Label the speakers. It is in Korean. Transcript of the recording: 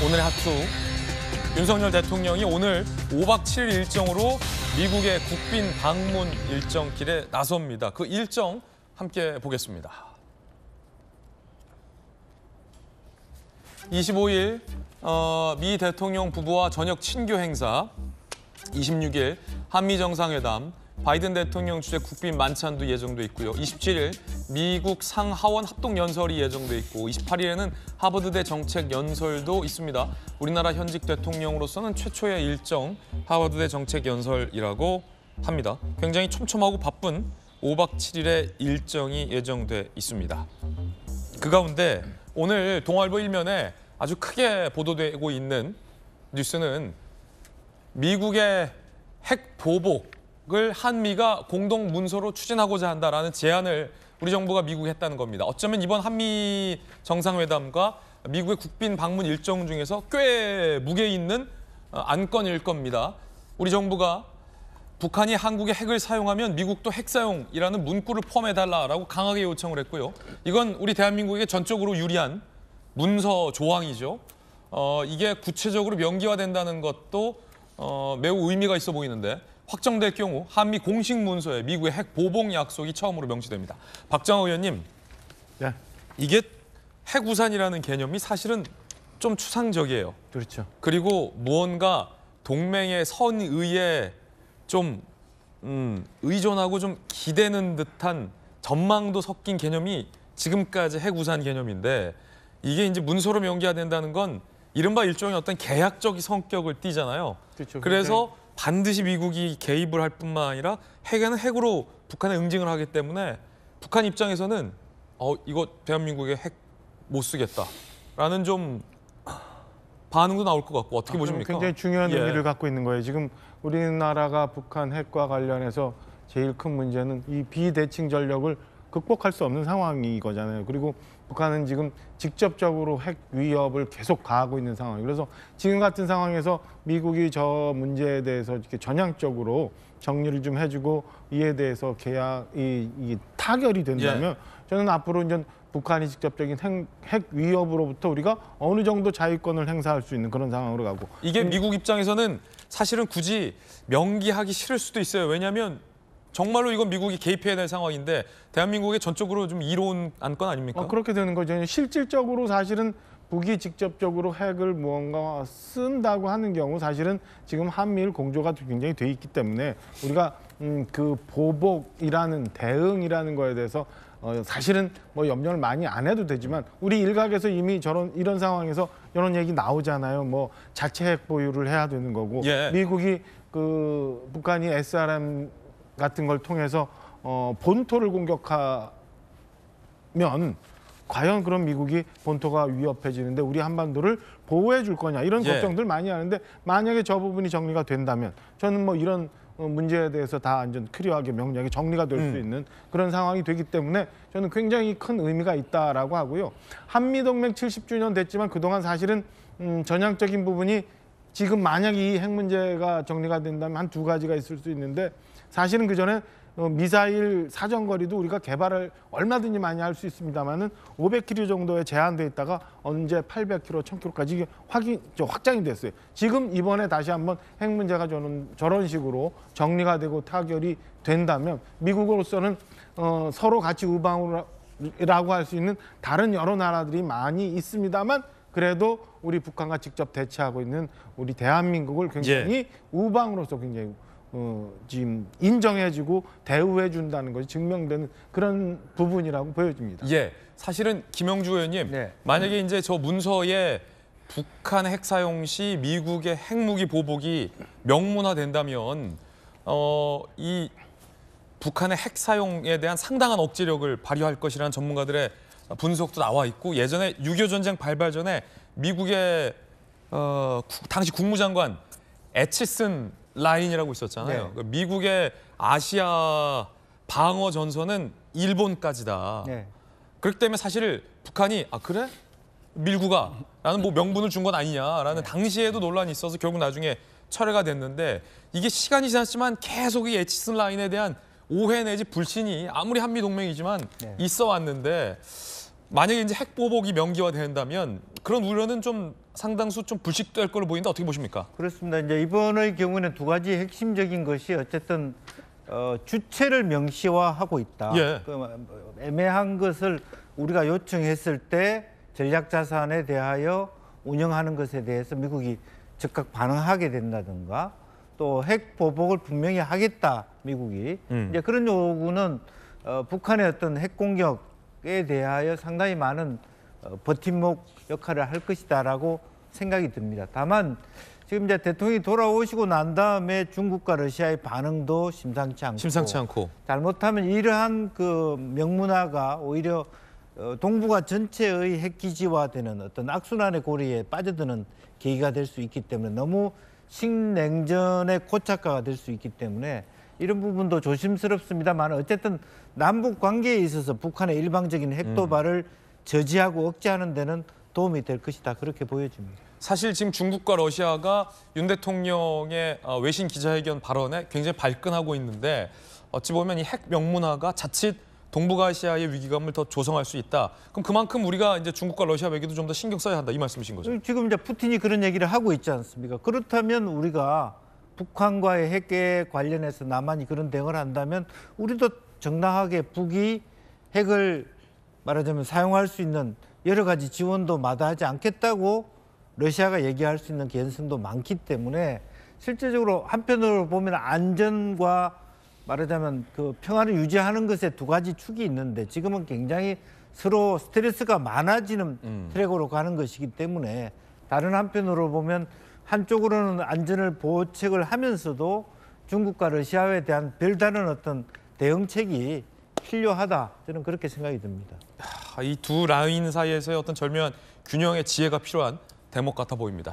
Speaker 1: 오늘의 핫투. 윤석열 대통령이 오늘 5박 7일 일정으로 미국의 국빈 방문 일정길에 나섭니다. 그 일정 함께 보겠습니다. 25일 미 대통령 부부와 저녁 친교 행사, 26일 한미 정상회담, 바이든 대통령 주재 국빈 만찬도 예정돼 있고요. 27일 미국 상하원 합동연설이 예정돼 있고 28일에는 하버드대 정책연설도 있습니다. 우리나라 현직 대통령으로서는 최초의 일정 하버드대 정책연설이라고 합니다. 굉장히 촘촘하고 바쁜 5박 7일의 일정이 예정돼 있습니다. 그 가운데 오늘 동아일보 일면에 아주 크게 보도되고 있는 뉴스는 미국의 핵 보복을 한미가 공동 문서로 추진하고자 한다라는 제안을 우리 정부가 미국에 했다는 겁니다. 어쩌면 이번 한미 정상회담과 미국의 국빈 방문 일정 중에서 꽤 무게 있는 안건일 겁니다. 우리 정부가 북한이 한국의 핵을 사용하면 미국도 핵 사용이라는 문구를 포함해달라라고 강하게 요청을 했고요. 이건 우리 대한민국에게 전적으로 유리한 문서 조항이죠. 이게 구체적으로 명기화된다는 것도 매우 의미가 있어 보이는데 확정될 경우 한미 공식 문서에 미국의 핵 보복 약속이 처음으로 명시됩니다. 박정호 의원님,
Speaker 2: 네.
Speaker 1: 이게 핵우산이라는 개념이 사실은 좀 추상적이에요.
Speaker 2: 그렇죠.
Speaker 1: 그리고 무언가 동맹의 선의에 좀 의존하고 좀 기대는 듯한 전망도 섞인 개념이 지금까지 핵우산 개념인데 이게 이제 문서로 명기화된다는 건 이른바 일종의 어떤 계약적 성격을 띠잖아요.
Speaker 2: 그렇죠.
Speaker 1: 그래서 반드시 미국이 개입을 할 뿐만 아니라 핵에는 핵으로 북한에 응징을 하기 때문에 북한 입장에서는 이거 대한민국에 핵 못 쓰겠다라는 좀 반응도 나올 것 같고 어떻게 보십니까?
Speaker 2: 굉장히 중요한 의미를 갖고 있는 거예요. 지금 우리나라가 북한 핵과 관련해서 제일 큰 문제는 이 비대칭 전력을 극복할 수 없는 상황이 거잖아요. 그리고 북한은 지금 직접적으로 핵 위협을 계속 가하고 있는 상황이에요. 그래서 지금 같은 상황에서 미국이 저 문제에 대해서 이렇게 전향적으로 정리를 좀 해주고 이에 대해서 계약이 타결이 된다면 저는 앞으로 이제 북한이 직접적인 핵 위협으로부터 우리가 어느 정도 자유권을 행사할 수 있는 그런 상황으로 가고
Speaker 1: 이게 미국 입장에서는 사실은 굳이 명기하기 싫을 수도 있어요. 왜냐하면 정말로 이건 미국이 개입해야 될 상황인데 대한민국에 전적으로 좀 이로운 안건 아닙니까?
Speaker 2: 그렇게 되는 거죠. 실질적으로 사실은 북이 직접적으로 핵을 무언가 쓴다고 하는 경우 사실은 지금 한미일 공조가 굉장히 돼 있기 때문에 우리가 그 보복이라는 대응이라는 거에 대해서 사실은 뭐 염려를 많이 안 해도 되지만 우리 일각에서 이미 이런 상황에서 이런 얘기 나오잖아요. 뭐 자체 핵 보유를 해야 되는 거고 미국이 그 북한이 SRM 같은 걸 통해서 본토를 공격하면 과연 그럼 미국이 본토가 위협해지는데 우리 한반도를 보호해 줄 거냐 이런 걱정들 많이 하는데 만약에 저 부분이 정리가 된다면 저는 뭐 이런 문제에 대해서 다 완전 클리어하게 명료하게 정리가 될 수 있는 그런 상황이 되기 때문에 저는 굉장히 큰 의미가 있다라고 하고요. 한미동맹 70주년 됐지만 그동안 사실은 전향적인 부분이 지금 만약 이 핵 문제가 정리가 된다면 한 두 가지가 있을 수 있는데 사실은 그전에 미사일 사정거리도 우리가 개발을 얼마든지 많이 할 수 있습니다만은 500km 정도에 제한돼 있다가 언제 800km, 1000km까지 확장이 됐어요. 지금 이번에 다시 한번 핵 문제가 저런 식으로 정리가 되고 타결이 된다면 미국으로서는 서로 같이 우방이라고 할 수 있는 다른 여러 나라들이 많이 있습니다만 그래도 우리 북한과 직접 대치하고 있는 우리 대한민국을 굉장히 우방으로서 굉장히 지금 인정해주고 대우해준다는 것이 증명되는 그런 부분이라고 보여집니다.
Speaker 1: 사실은 김영주 의원님, 만약에 이제 저 문서에 북한 핵 사용 시 미국의 핵무기 보복이 명문화된다면 이 북한의 핵 사용에 대한 상당한 억제력을 발휘할 것이라는 전문가들의 분석도 나와 있고 예전에 6.25 전쟁 발발 전에 미국의 당시 국무장관 애치슨 라인이라고 있었잖아요. 미국의 아시아 방어 전선은 일본까지다. 그렇기 때문에 사실 북한이 그래? 밀고 가 라는 뭐 명분을 준 건 아니냐라는 당시에도 논란이 있어서 결국 나중에 철회가 됐는데 이게 시간이 지났지만 계속 이 애치슨 라인에 대한 오해 내지 불신이 아무리 한미 동맹이지만 있어 왔는데 만약에 이제 핵 보복이 명기화된다면 그런 우려는 좀 상당수 좀 불식될 걸로 보이는데 어떻게 보십니까?
Speaker 3: 그렇습니다. 이제 이번의 경우는 두 가지 핵심적인 것이 어쨌든 주체를 명시화하고 있다.
Speaker 1: 예.
Speaker 3: 애매한 것을 우리가 요청했을 때 전략자산에 대하여 운영하는 것에 대해서 미국이 즉각 반응하게 된다든가 또 핵 보복을 분명히 하겠다 미국이 이제 그런 요구는 북한의 어떤 핵 공격에 대하여 상당히 많은 버팀목 역할을 할 것이다라고 생각이 듭니다. 다만 지금 이제 대통령이 돌아오시고 난 다음에 중국과 러시아의 반응도 심상치 않고 잘못하면 이러한 그 명문화가 오히려 동북아 전체의 핵기지화되는 어떤 악순환의 고리에 빠져드는 계기가 될 수 있기 때문에 너무 신냉전의 고착화가 될 수 있기 때문에 이런 부분도 조심스럽습니다만 어쨌든 남북 관계에 있어서 북한의 일방적인 핵 도발을 저지하고 억제하는 데는 도움이 될 것이다. 그렇게 보여집니다.
Speaker 1: 사실 지금 중국과 러시아가 윤 대통령의 외신 기자회견 발언에 굉장히 발끈하고 있는데 어찌 보면 이 핵 명문화가 자칫 동북아시아의 위기감을 더 조성할 수 있다. 그럼 그만큼 우리가 이제 중국과 러시아 외교도 좀 더 신경 써야 한다 이 말씀이신 거죠?
Speaker 3: 지금 이제 푸틴이 그런 얘기를 하고 있지 않습니까? 그렇다면 우리가 북한과의 핵에 관련해서 남한이 그런 대응을 한다면 우리도 정당하게 북이 핵을 말하자면 사용할 수 있는 여러 가지 지원도 마다하지 않겠다고 러시아가 얘기할 수 있는 개연성도 많기 때문에 실제적으로 한편으로 보면 안전과 말하자면 그 평화를 유지하는 것에 두 가지 축이 있는데 지금은 굉장히 서로 스트레스가 많아지는 트랙으로 가는 것이기 때문에 다른 한편으로 보면 한쪽으로는 안전을 보호책을 하면서도 중국과 러시아에 대한 별다른 어떤 대응책이 필요하다. 저는 그렇게 생각이 듭니다.
Speaker 1: 이 두 라인 사이에서의 어떤 절묘한 균형의 지혜가 필요한 대목 같아 보입니다.